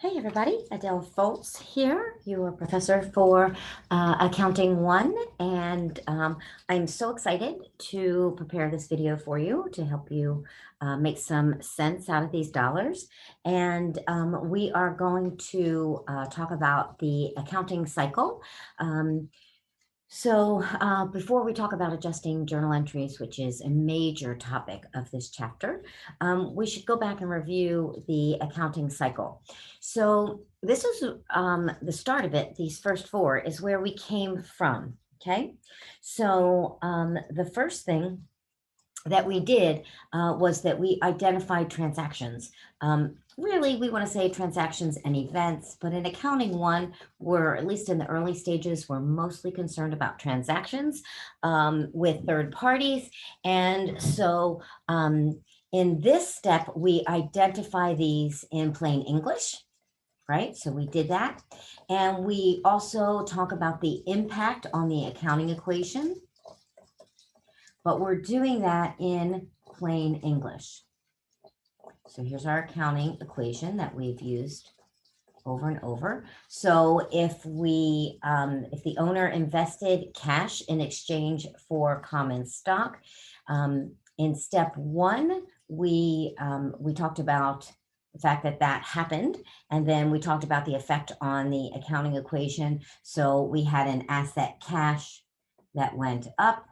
Hey everybody, Adele Foltz here, your professor for Accounting 1, and I'm so excited to prepare this video for you to help you make some sense out of these dollars. And we are going to talk about the accounting cycle. Before we talk about adjusting journal entries, which is a major topic of this chapter, we should go back and review the accounting cycle. So this is the start of it. These first four is where we came from. Okay. The first thing that we did was that we identified transactions. Really, we want to say transactions and events, but in accounting one, we're at least in the early stages, we're mostly concerned about transactions with third parties. And so in this step, we identify these in plain English. Right, so we did that. And we also talk about the impact on the accounting equation, but we're doing that in plain English. So here's our accounting equation that we've used over and over. So if the owner invested cash in exchange for common stock, in step one, we talked about the fact that that happened, and then we talked about the effect on the accounting equation. So we had an asset cash that went up.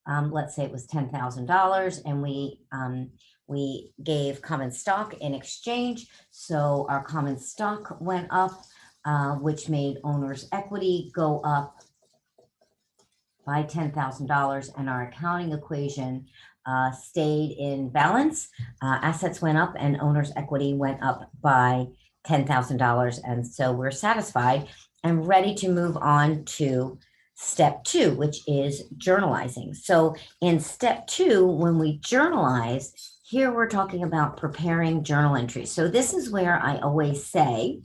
Let's say it was $10,000, and we gave common stock in exchange. So our common stock went up, which made owner's equity go up by $10,000, and our accounting equation stayed in balance. Assets went up and owner's equity went up by $10,000. And so we're satisfied and ready to move on to step two, which is journalizing. So in step two, when we journalize, here we're talking about preparing journal entries. So this is where I always say,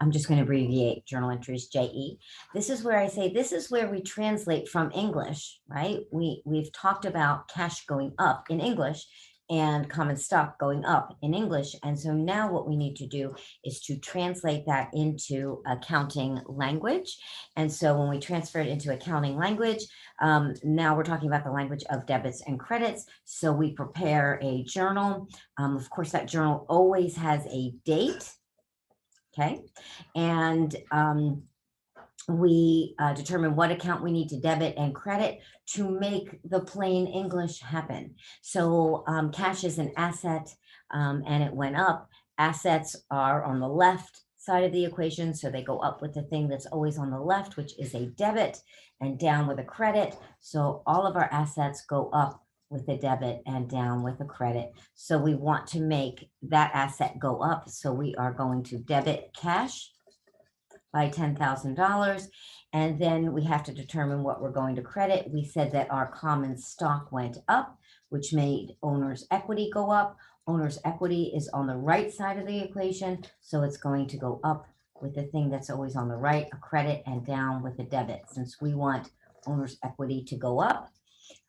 I'm just going to abbreviate journal entries, JE. This is where I say, this is where we translate from English, right? We've talked about cash going up in English and common stock going up in English. And so now what we need to do is to translate that into accounting language. And so when we transfer it into accounting language, now we're talking about the language of debits and credits. So we prepare a journal. Of course, that journal always has a date. Okay. And we determine what account we need to debit and credit to make the plain English happen. So cash is an asset and it went up. Assets are on the left side of the equation, so they go up with the thing that's always on the left, which is a debit, and down with a credit. So all of our assets go up with a debit and down with a credit. So we want to make that asset go up. So we are going to debit cash by $10,000. And then we have to determine what we're going to credit. We said that our common stock went up, which made owner's equity go up. Owner's equity is on the right side of the equation. So it's going to go up with the thing that's always on the right, a credit, and down with a debit. Since we want owner's equity to go up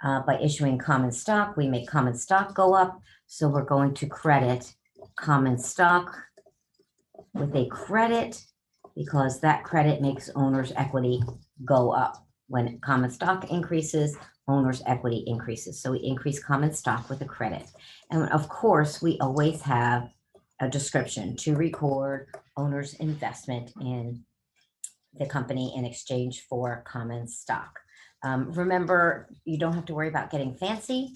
by issuing common stock, we make common stock go up. So we're going to credit common stock with a credit, because that credit makes owner's equity go up. When common stock increases, owner's equity increases. So we increase common stock with a credit. And of course, we always have a description to record owner's investment in the company in exchange for common stock. Remember, you don't have to worry about getting fancy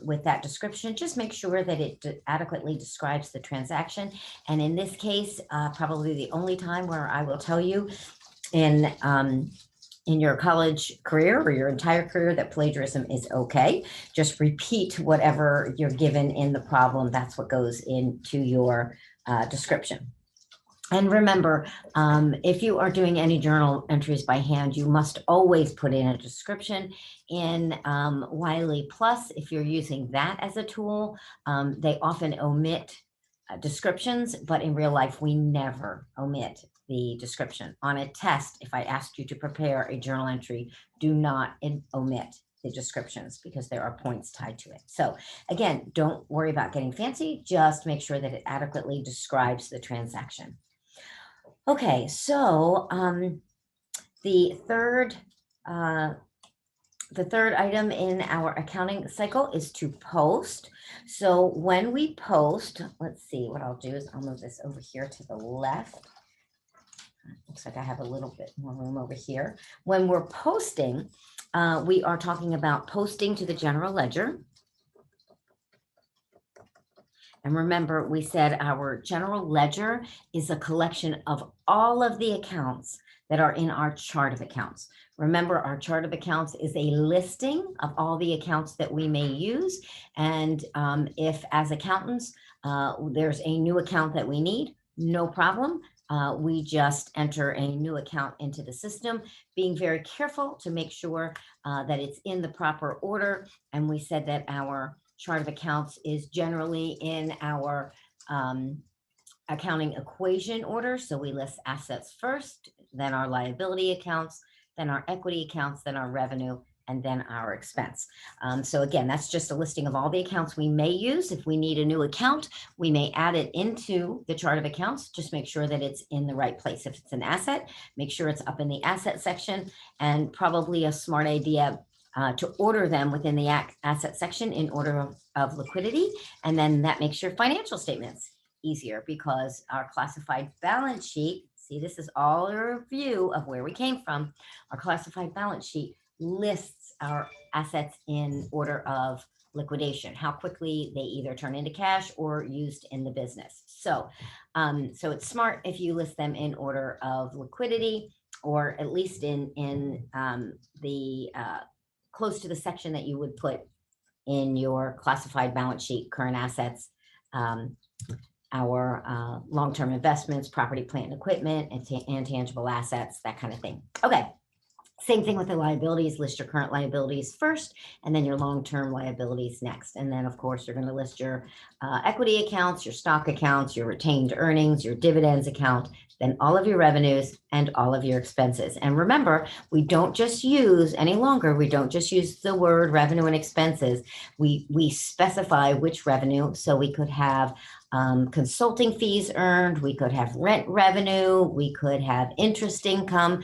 with that description. Just make sure that it adequately describes the transaction. And in this case, probably the only time where I will tell you in your college career or your entire career that plagiarism is okay. Just repeat whatever you're given in the problem. That's what goes into your description. And remember, if you are doing any journal entries by hand, you must always put in a description. In Wiley Plus, if you're using that as a tool, they often omit descriptions, but in real life, we never omit the description. On a test, if I asked you to prepare a journal entry, do not omit the descriptions because there are points tied to it. So again, don't worry about getting fancy, just make sure that it adequately describes the transaction. Okay, so the third item in our accounting cycle is to post. So when we post, let's see, what I'll do is I'll move this over here to the left. Looks like I have a little bit more room over here. When we're posting, we are talking about posting to the general ledger. And remember, we said our general ledger is a collection of all of the accounts that are in our chart of accounts. Remember, our chart of accounts is a listing of all the accounts that we may use. And if as accountants, there's a new account that we need, no problem. We just enter a new account into the system, being very careful to make sure that it's in the proper order. And we said that our chart of accounts is generally in our accounting equation order. So we list assets first, then our liability accounts, then our equity accounts, then our revenue, and then our expense. So again, that's just a listing of all the accounts we may use. If we need a new account, we may add it into the chart of accounts. Just make sure that it's in the right place. If it's an asset, make sure it's up in the asset section, and probably a smart idea to order them within the asset section in order of liquidity. And then that makes your financial statements easier because our classified balance sheet, see, this is all a review of where we came from. Our classified balance sheet lists our assets in order of liquidation, how quickly they either turn into cash or used in the business. So, so it's smart if you list them in order of liquidity, or at least in the close to the section that you would put in your classified balance sheet: current assets, our long-term investments, property, plant, and equipment, and intangible assets, that kind of thing. Okay. Same thing with the liabilities. List your current liabilities first, and then your long-term liabilities next. And then, of course, you're going to list your equity accounts, your stock accounts, your retained earnings, your dividends account, then all of your revenues and all of your expenses. And remember, we don't just use any longer, we don't just use the word revenue and expenses. We specify which revenue. So we could have consulting fees earned, we could have rent revenue, we could have interest income.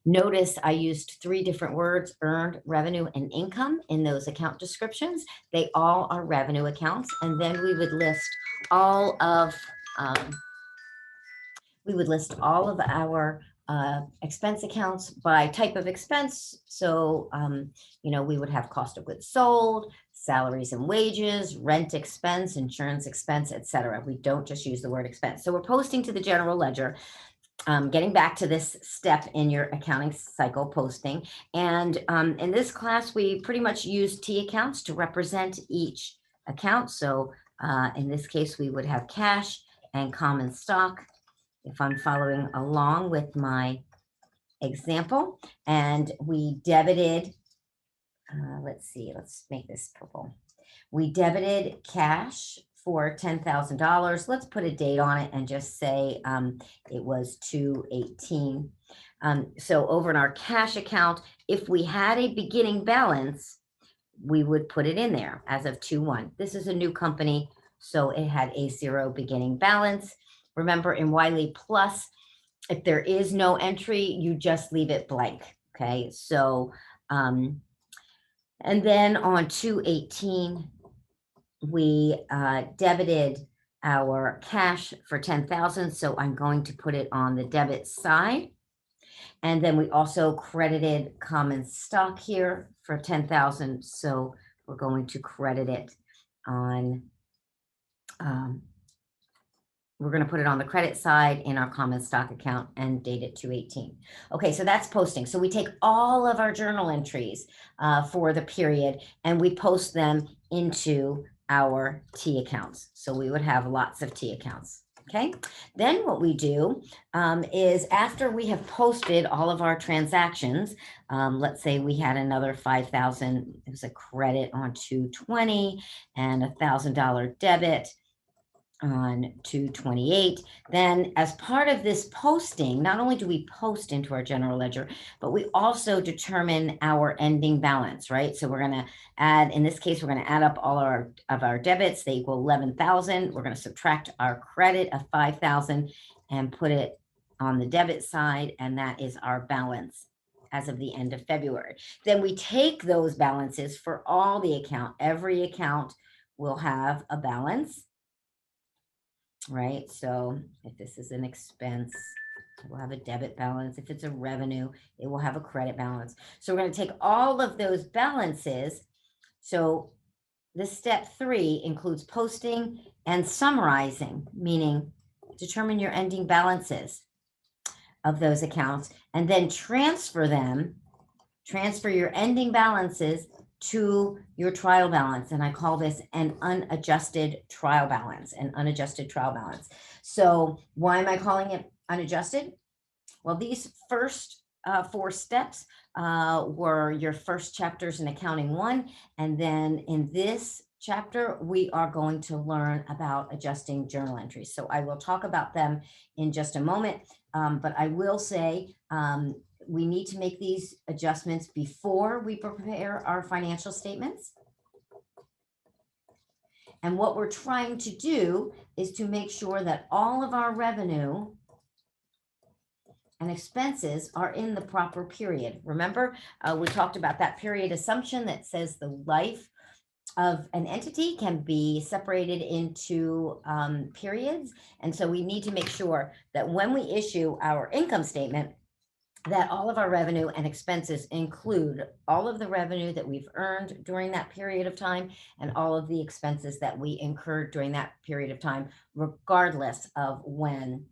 Notice I used 3 different words: earned, revenue, and income in those account descriptions. They all are revenue accounts. And then we would list all of our expense accounts by type of expense. So, we would have cost of goods sold, salaries and wages, rent expense, insurance expense, etc. We don't just use the word expense. So we're posting to the general ledger. Getting back to this step in your accounting cycle, posting. And in this class, we pretty much use T accounts to represent each account. So in this case, we would have cash and common stock, if I'm following along with my example. And we debited, let's make this purple. We debited cash for $10,000. Let's put a date on it and just say it was 2/18. So over in our cash account, if we had a beginning balance, we would put it in there as of 2/1. This is a new company, so it had a 0 beginning balance. Remember, in Wiley Plus, if there is no entry, you just leave it blank. Okay, so and then on 2/18, we debited our cash for 10,000. So I'm going to put it on the debit side. And then we also credited common stock here for 10,000. So we're going to credit it on, we're going to put it on the credit side in our common stock account and date it 2/18. Okay, so that's posting. So we take all of our journal entries for the period and we post them into our T accounts. So we would have lots of T accounts. Okay, then what we do is after we have posted all of our transactions, let's say we had another 5,000, it was a credit on 2/20 and $1,000 debit. on 2/28. Then as part of this posting, not only do we post into our general ledger, but we also determine our ending balance, right? So we're going to add, in this case, we're going to add up all of our debits. They equal 11,000. We're going to subtract our credit of 5,000 and put it on the debit side, and that is our balance as of the end of February. Then we take those balances for all the account. Every account will have a balance, right? So if this is an expense, it will have a debit balance. If it's a revenue, it will have a credit balance. So we're going to take all of those balances. So the step 3 includes posting and summarizing, meaning determine your ending balances of those accounts, and then transfer your ending balances to your trial balance. And I call this an unadjusted trial balance, So why am I calling it unadjusted? Well, these first 4 steps were your first chapters in Accounting 1. And then in this chapter, we are going to learn about adjusting journal entries. So I will talk about them in just a moment. But I will say we need to make these adjustments before we prepare our financial statements. And what we're trying to do is to make sure that all of our revenue and expenses are in the proper period. Remember, we talked about that period assumption that says the life of an entity can be separated into periods. And so we need to make sure that when we issue our income statement, that all of our revenue and expenses include all of the revenue that we've earned during that period of time and all of the expenses that we incurred during that period of time, regardless of when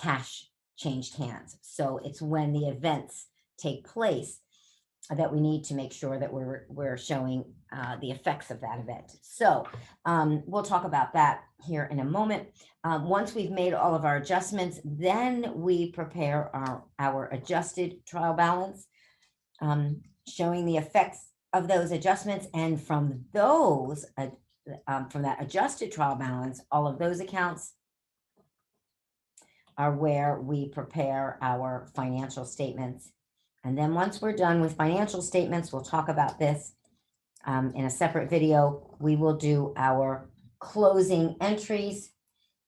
cash changed hands. So it's when the events take place that we need to make sure that we're showing the effects of that event. So we'll talk about that here in a moment. Once we've made all of our adjustments, then we prepare our adjusted trial balance, showing the effects of those adjustments. And from those, from that adjusted trial balance, all of those accounts are where we prepare our financial statements. And then once we're done with financial statements, we'll talk about this in a separate video. We will do our closing entries,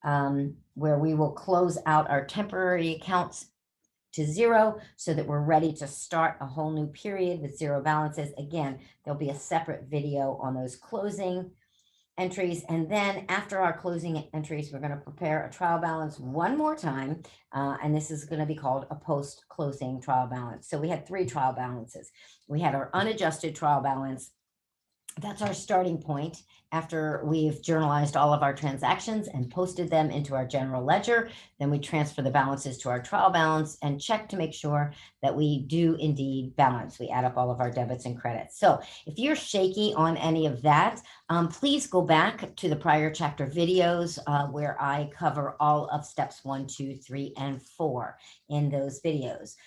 where we will close out our temporary accounts to 0 so that we're ready to start a whole new period with 0 balances. Again, there'll be a separate video on those closing entries. And then after our closing entries, we're going to prepare a trial balance one more time. And this is going to be called a post-closing trial balance. So we had 3 trial balances. We had our unadjusted trial balance. That's our starting point after we've journalized all of our transactions and posted them into our general ledger. Then we transfer the balances to our trial balance and check to make sure that we do indeed balance. We add up all of our debits and credits. So if you're shaky on any of that, please go back to the prior chapter videos where I cover all of steps 1, 2, 3, and 4 in those videos.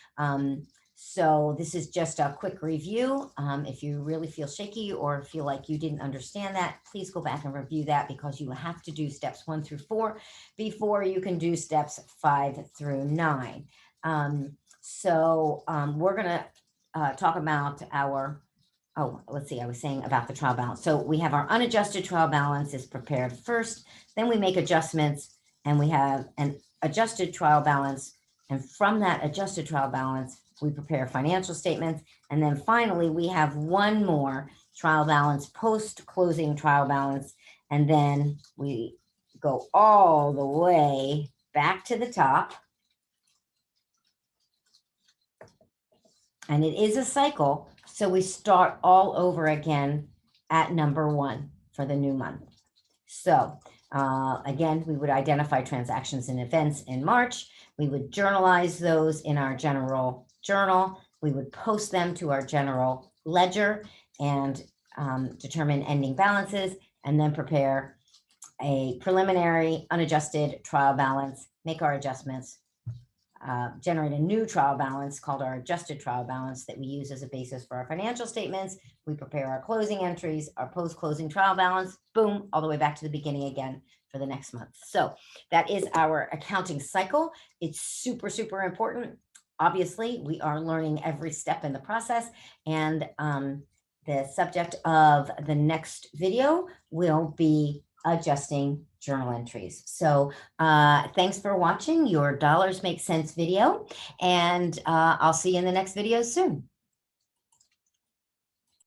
So this is just a quick review. If you really feel shaky or feel like you didn't understand that, please go back and review that, because you have to do steps 1 through 4 before you can do steps 5 through 9. We're going to talk about our, let's see, I was saying about the trial balance. So we have our unadjusted trial balance is prepared first, then we make adjustments, and we have an adjusted trial balance. And from that adjusted trial balance, we prepare financial statements. And then finally, we have one more trial balance, post-closing trial balance. And then we go all the way back to the top. And it is a cycle. So we start all over again at number 1 for the new month. So again, we would identify transactions and events in March. We would journalize those in our general journal. We would post them to our general ledger and determine ending balances, and then prepare a preliminary unadjusted trial balance, make our adjustments, generate a new trial balance called our adjusted trial balance that we use as a basis for our financial statements. We prepare our closing entries, our post-closing trial balance, boom, all the way back to the beginning again for the next month. So that is our accounting cycle. It's super, super important. Obviously, we are learning every step in the process, and the subject of the next video will be adjusting journal entries. So thanks for watching your Dollars Make Sense video, and I'll see you in the next video soon.